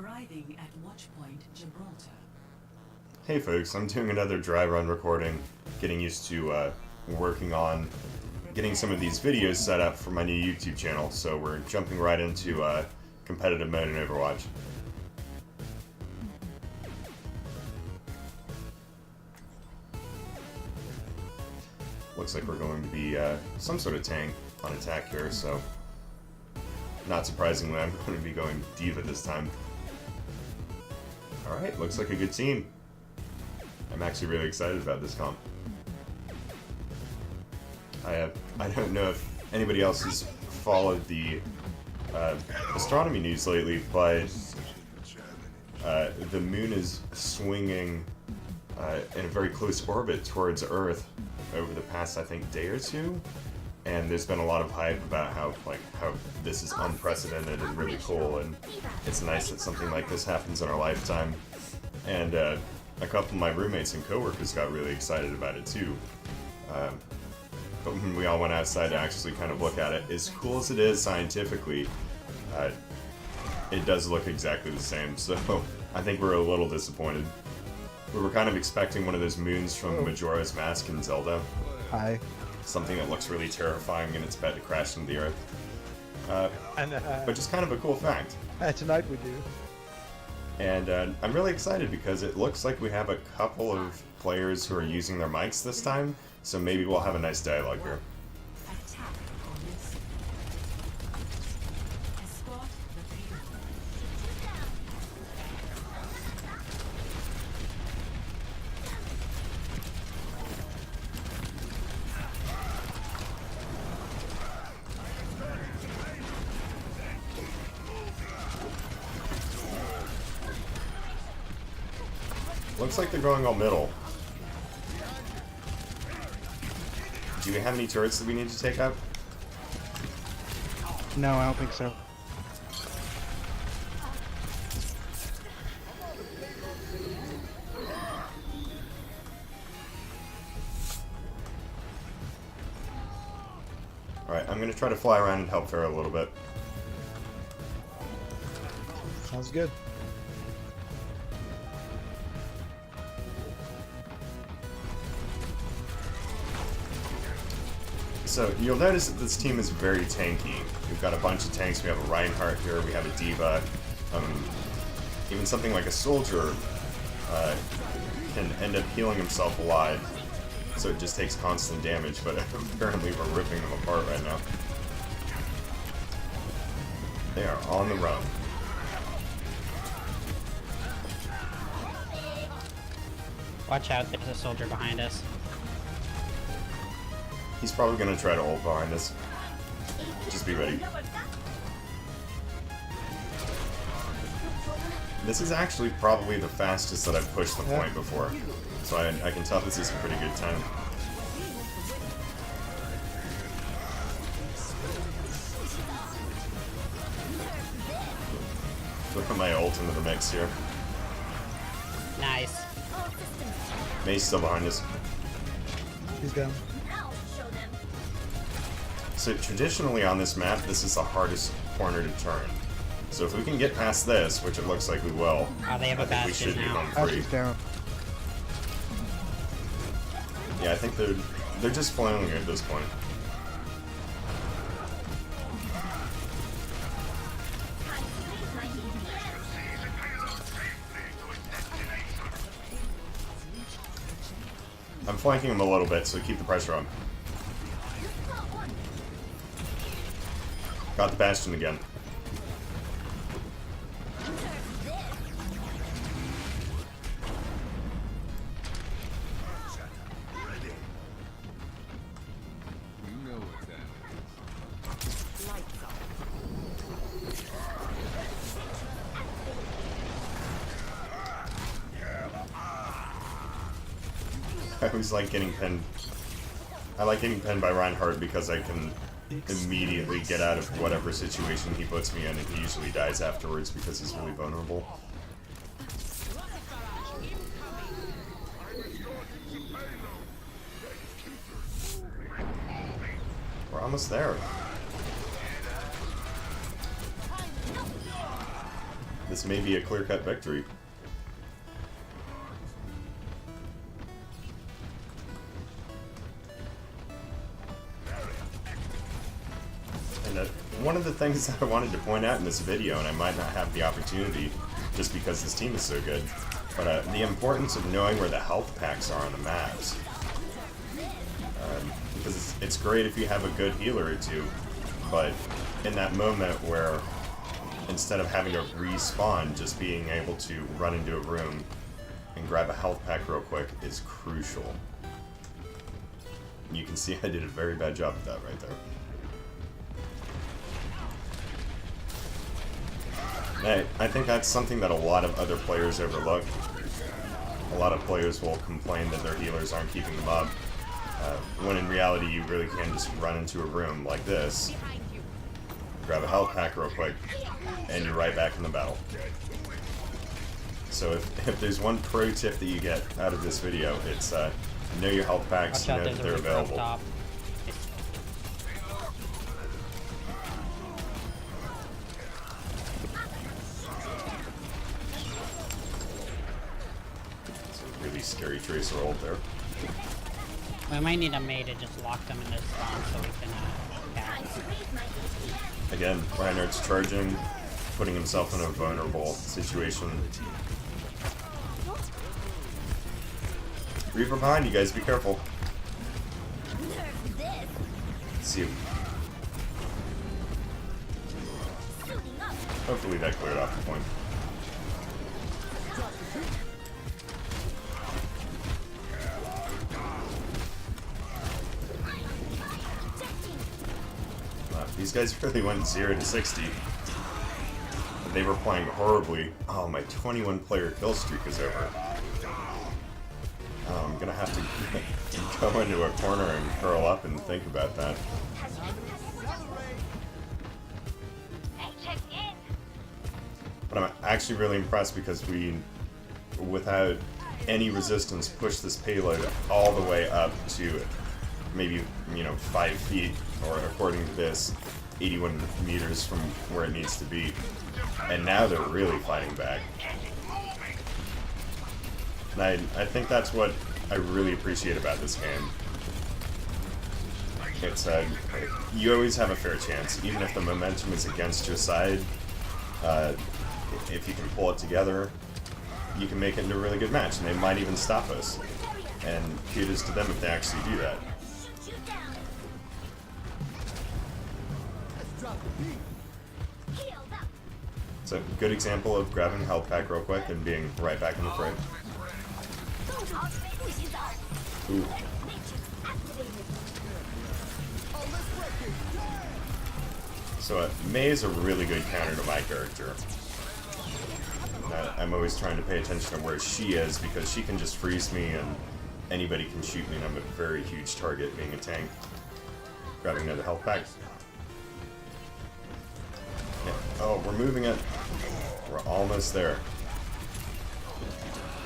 Arriving at Watchpoint Gibraltar. Hey folks, I'm doing another dry run recording, getting used to working on getting some of these videos set up for my new YouTube channel, so we're jumping right into competitive mode in Overwatch. Looks like we're going to be some sort of tank on attack here, so not surprisingly I'm going to be going Diva this time. Alright, looks like a good team. I'm actually really excited about this comp. I don't know if anybody else has followed the astronomy news lately, but the moon is swinging in a very close orbit towards Earth over the past, I think, day or two, and there's been a lot of hype about how this is unprecedented and really cool, and it's nice that something like this happens in our lifetime. And a couple of my roommates and coworkers got really excited about it too. But when we all went outside to actually kind of look at it, as cool as it is scientifically, it does look exactly the same, so I think we're a little disappointed. We were kind of expecting one of those moons from Majora's Mask in Zelda. Hi. Something that looks really terrifying and it's about to crash into the Earth. But just kind of a cool fact. Tonight we do. And I'm really excited because it looks like we have a couple of players who are using their mics this time, so maybe we'll have a nice dialogue here. Looks like they're going all middle. Do we have any turrets that we need to take out? No, I don't think so. Alright, I'm gonna try to fly around and help Farrah a little bit. Sounds good. So, you'll notice that this team is very tanky. We've got a bunch of tanks, we have a Reinhardt here, we have a Diva, even something like a Soldier can end up healing himself a lot, so it just takes constant damage, but apparently we're ripping them apart right now. They are on the run. Watch out, there's a soldier behind us. He's probably going to try to ult behind us. Just be ready. This is actually probably the fastest that I've pushed the point before. So I can tell this is a pretty good time. Put my ult into the mix here. Nice. May's still behind us. He's down. So traditionally on this map, this is the hardest corner to turn. So if we can get past this, which it looks like we will, Oh, they have a I think we bastion should be now. home free. Ashley's down. Yeah, I think they're just flailing at this point. I'm flanking them a little bit, so keep the pressure on. Got the bastion again. I always like getting pinned. I like getting pinned by Reinhardt because I can immediately get out of whatever situation he puts me in, and he usually dies afterwards because he's really vulnerable. We're almost there. this may be a clear-cut victory. And one of the things that I wanted to point out in this video, and I might not have the opportunity just because this team is so good, but the importance of knowing where the health packs are on the maps. Because it's great if you have a good healer or two, but in that moment where instead of having to respawn, just being able to run into a room and grab a health pack real quick is crucial. You can see I did a very bad job of that right there. I think that's something that a lot of other players overlook. A lot of players will complain that their healers aren't keeping them up, when in reality you really can just run into a room like this, grab a health pack real quick, and you're right back in the battle. So if there's one pro tip that you get out of this video, it's know your health packs, know that they're available. Top. It's a really scary tracer ult there. We might need a May to just lock them in this spawn so we can catch. Again, Reinhardt's charging, putting himself in a vulnerable situation. Reaper behind you guys, be careful. Let's see. Hopefully that cleared off the point. These guys really went 0 to 60. They were playing horribly. Oh, my 21 player kill streak is over. Oh, I'm gonna have to go into a corner and curl up and think about that. But I'm actually really impressed because we, without any resistance, pushed this payload all the way up to maybe, 5 feet, or according to this, 81 meters from where it needs to be. And now they're really fighting back. And I think that's what I really appreciate about this game. It's you always have a fair chance, even if the momentum is against your side. If you can pull it together, you can make it into a really good match, and they might even stop us. And kudos to them if they actually do that. It's a good example of grabbing a health pack real quick and being right back in the fray. Ooh. So Mei is a really good counter to my character. I'm always trying to pay attention to where she is because she can just freeze me and anybody can shoot me and I'm a very huge target being a tank. Grabbing another health pack. Yeah. Oh, we're moving it. We're almost there.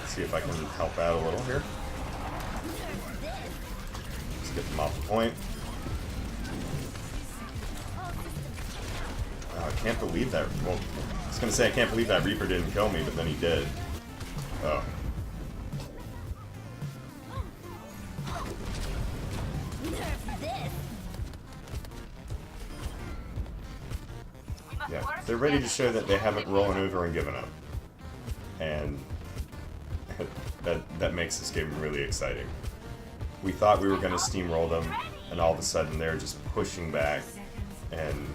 Let's see if I can help out a little here. Let's get them off the point. Oh, I can't believe that. Well, I was gonna say I can't believe that Reaper didn't kill me, but then he did. Oh. Yeah, they're ready to show that they haven't rollen over and given up. And that makes this game really exciting. We thought we were going to steamroll them, and all of a sudden they're just pushing back and,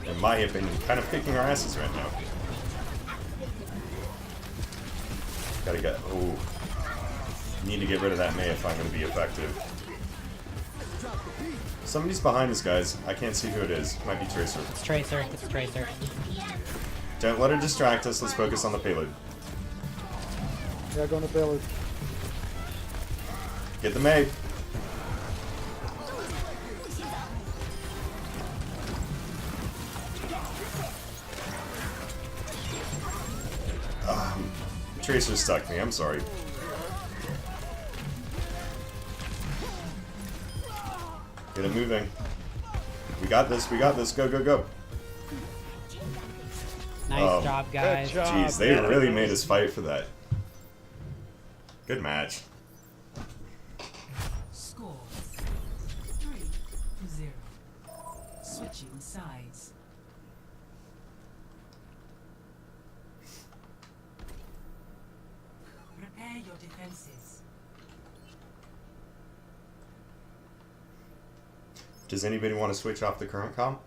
in my opinion, kind of kicking our asses right now. Gotta get... Oh. Need to get rid of that Mei if I'm going to be effective. Somebody's behind us, guys. I can't see who it is. Might be Tracer. It's Tracer. It's Tracer. Don't let her distract us. Let's focus on the payload. Yeah, going to payload. Get the Mei. Tracer stuck me. I'm sorry. Get it moving. We got this. We got this. Go, go, go. Nice. Nice job, guys. job. Jeez, they really made us fight for that. Good match. Scores 3-0. Switching sides. Prepare your defenses. Does anybody want to switch off the current comp?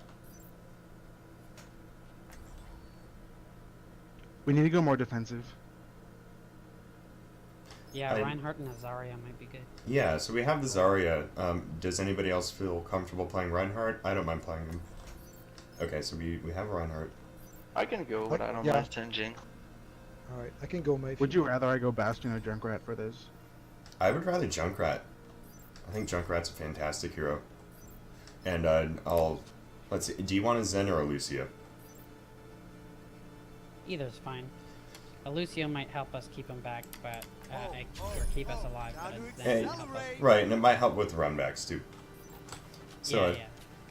We need to go more defensive. Yeah, I- Reinhardt and Azaria might be good. Yeah, so we have the Zarya. Does anybody else feel comfortable playing Reinhardt? I don't mind playing him. Okay, so we have Reinhardt. I can go, but I don't Yeah. mind changing. Alright, I can go maybe. Would you rather I go Bastion or Junkrat for this? I would rather Junkrat. I think Junkrat's a fantastic hero. And let's see, do you want a Zen or a Lucia? Either's fine. A Lucio might help us keep him back, but or keep us alive. But then Hey, help us. right, and it might help with runbacks too. So Yeah, yeah.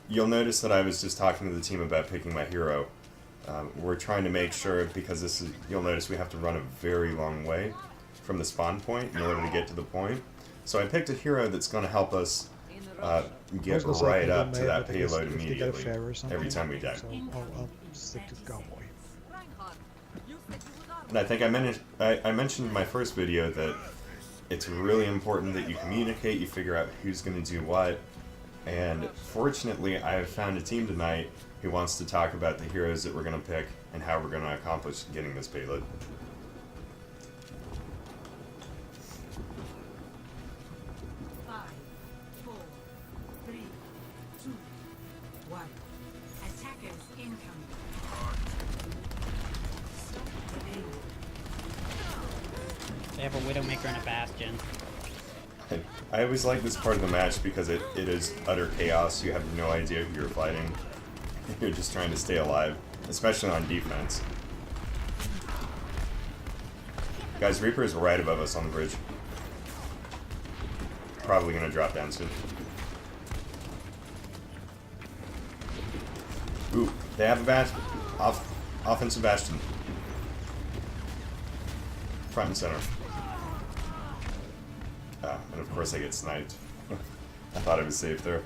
you'll notice that I was just talking to the team about picking my hero. We're trying to make sure, because this is, you'll notice we have to run a very long way from the spawn point in order to get to the point. So I picked a hero that's going to help us get was gonna say I right can go up to mid, that but I guess payload if they get a immediately fair or something, every time we die. So I'll stick to Cowboy. And I think I mentioned in my first video that it's really important that you communicate, you figure out who's going to do what. And fortunately, I have found a team tonight who wants to talk about the heroes that we're going to pick and how we're going to accomplish getting this payload. Five, four, three, two, one. Attackers incoming. Stop the aim. They have a Widowmaker and a Bastion. I always like this part of the match because it is utter chaos. You have no idea who you're fighting. You're just trying to stay alive, especially on defense. Guys, Reaper is right above us on the bridge. Probably gonna drop down soon. Ooh, they have a Bastion. Offensive Bastion. Front and center. And of course I get sniped. I thought I was safe there.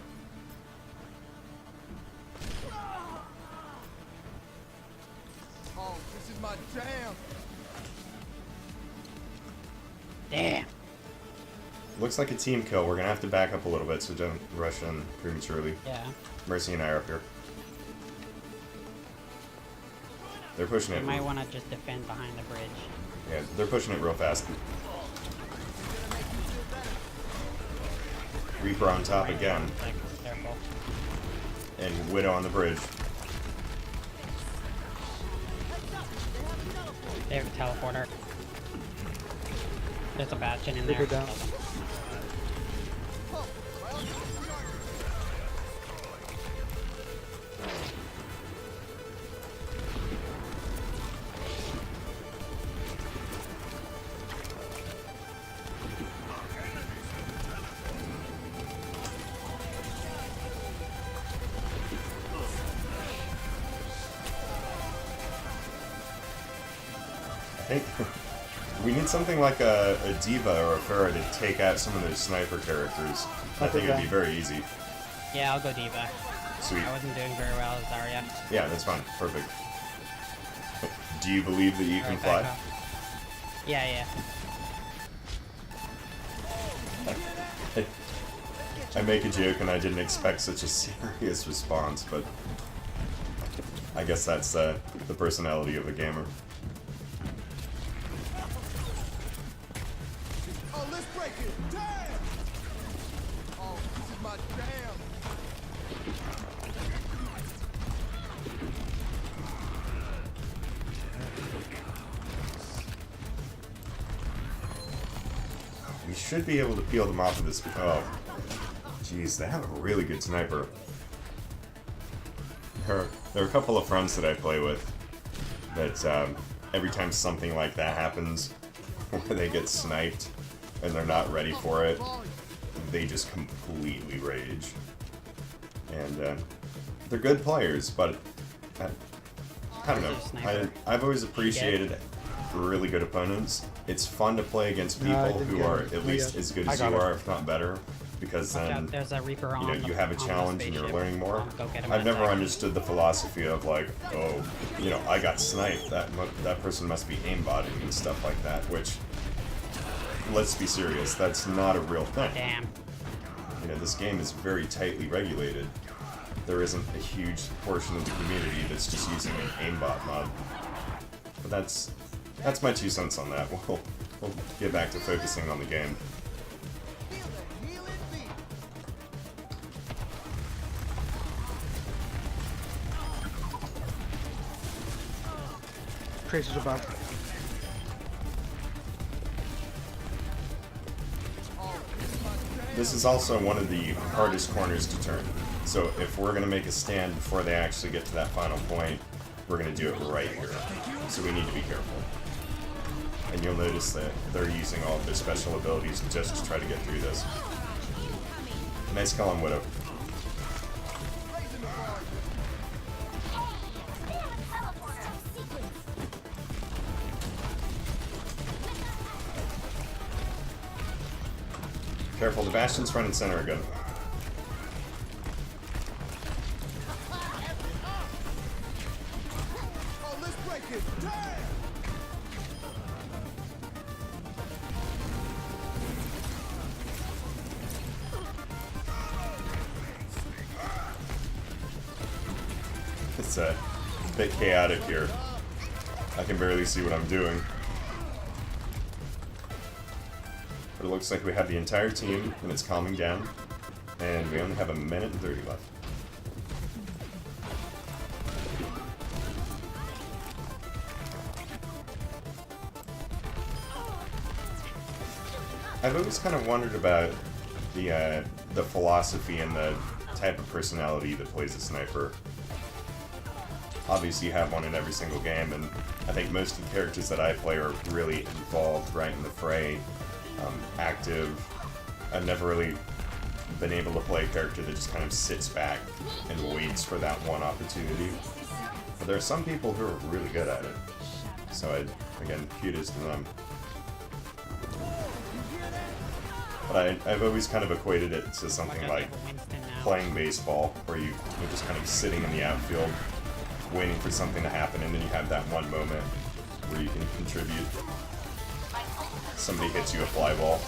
Oh, this is my jam. Damn. Looks like a team kill. We're gonna have to back up a little bit, so don't rush in prematurely. Yeah. Mercy and I are up here. They're pushing We it. might want to just defend behind the bridge. Yeah, they're pushing it real fast. Reaper on top again, Like, careful. and Widow on the bridge. They have a teleporter. There's a Bastion in Reaper there. down. I think we need something like a Diva or a Pharah to take out some of those sniper characters. I think it'd be very easy. Yeah, I'll go D.Va. Sweet. I wasn't doing very well as Zarya. Yeah, that's fine. Perfect. Do you believe that you can Alright, back fly? off. Yeah, yeah. I make a joke and I didn't expect such a serious response, but I guess that's the personality of a gamer. Oh, let's break it. Damn. Oh, this is my jam. We should be able to peel them off of this. Oh, jeez, they have a really good sniper. There are a couple of friends that I play with that every time something like that happens, where they get sniped and they're not ready for it, they just completely rage. And they're good players, but I don't Or is know. it a sniper? I've always appreciated really good opponents. It's fun to play against No, I people didn't who get are it. at Not least yet. as good I as got you it. are, if not better. Because Watch then out, there's a Reaper you on know the, you have a on the challenge and you're spaceship. learning more. Go get him in I've a never second. understood the philosophy of like, oh, you know, I got sniped. That person must be aimbotting and stuff like that. Which, let's be serious, that's not a real thing. Damn. You know, this game is very tightly regulated. There isn't a huge portion of the community that's just using an aimbot mod. But that's my 2 cents on that. We'll get back to focusing on the game. Feel the healing beat. Tracer's above. This is also one of the hardest corners to turn. So if we're going to make a stand before they actually get to that final point, we're going to do it right here. So we need to be careful. And you'll notice that they're using all of their special abilities just to try to get through this. Nice kill on Widow. Careful, the Bastion's front and center again. Oh, let's break it. Damn. It's a bit chaotic here. I can barely see what I'm doing. But it looks like we have the entire team, and it's calming down. And we only have 1 minute and 30 left. I've always kind of wondered about the philosophy and the type of personality that plays a sniper. Obviously, you have one in every single game, and I think most of the characters that I play are really involved right in the fray, active. I've never really been able to play a character that just kind of sits back and waits for that one opportunity. But there are some people who are really good at it. So, again, kudos to them. But I've always kind of equated it to something Watch out, like they have a Winston now. playing baseball, where you're just kind of sitting in the outfield, waiting for something to happen, and then you have that one moment where you can contribute. Somebody hits you a fly ball.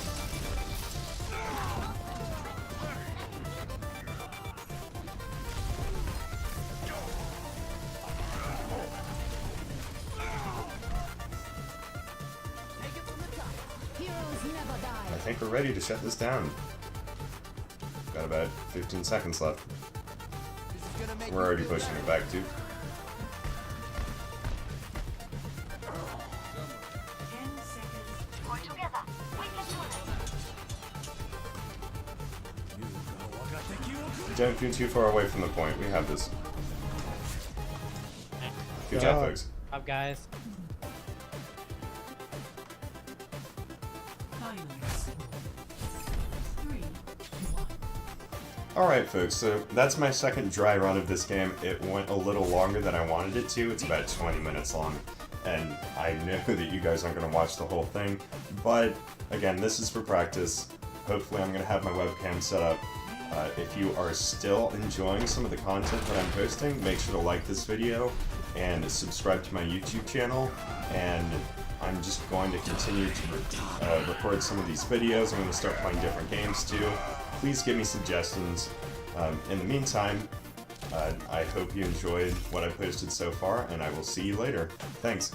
I think we're ready to shut this down. Got about 15 seconds left. This is gonna make We're you already feel pushing better. it back too. 10 seconds. We're together. We can do this. Don't be too far away from the point. We have this. Good job, folks. Up, guys. Final score. 3, 1. Alright, folks, so that's my second dry run of this game. It went a little longer than I wanted it to. It's about 20 minutes long. And I know that you guys aren't going to watch the whole thing. But, again, this is for practice. Hopefully I'm going to have my webcam set up. If you are still enjoying some of the content that I'm posting, make sure to like this video and subscribe to my YouTube channel. And I'm just going to continue to record some of these videos. I'm going to start playing different games too. Please give me suggestions. In the meantime, I hope you enjoyed what I posted so far, and I will see you later. Thanks.